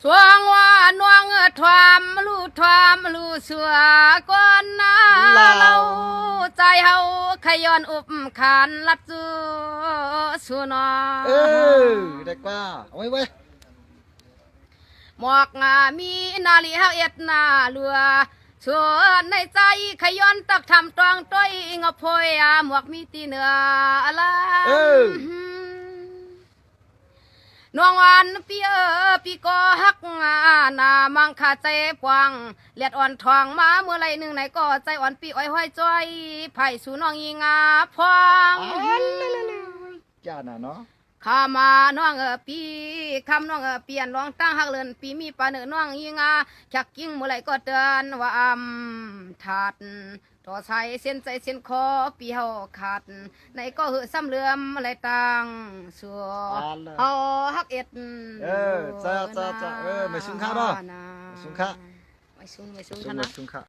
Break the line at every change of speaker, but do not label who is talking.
สวงว่านวงทวามลู่สัวก้นนาเราใจเฮาขย้อนอุบขานลัดจูสุนอ
ได้กว่าเอาไว้เว้ย
หมอกงามีนาลีเฮาเอ็ดนาเรือชวนในใจขย้อนตักทำตรองต้อยงอพอยหมวกมีตีเนื้ออะไรนวงวันปีก็ฮักนามังคาใจพวงเลียดอ่อนทองมาเมื่อไรหนึ่งไหนก็ใจอ่อนปีอ้อยห้อยจ้อยไผ่สู่น้องยิงาพวง
จ้าน่ะเนาะ
ข้ามาน้องปีคำน้องเปลี่ยนร้องตั้งหักเลินปีมีปาเนื้อน้องยิงาชักกิ้งเมื่อไรก็เตือนว่าถัดต่อใช้เส้นใจเส้นคอปีเฮาขาดในก็เหอซ้ำเลื่อมอะไรต่างสัวเอาฮักเอ็ด
จ้าไม่ซุ่มข้าเนาะซุ่มข้า
ไม่ซุ่ม
ซุ่มค่ะ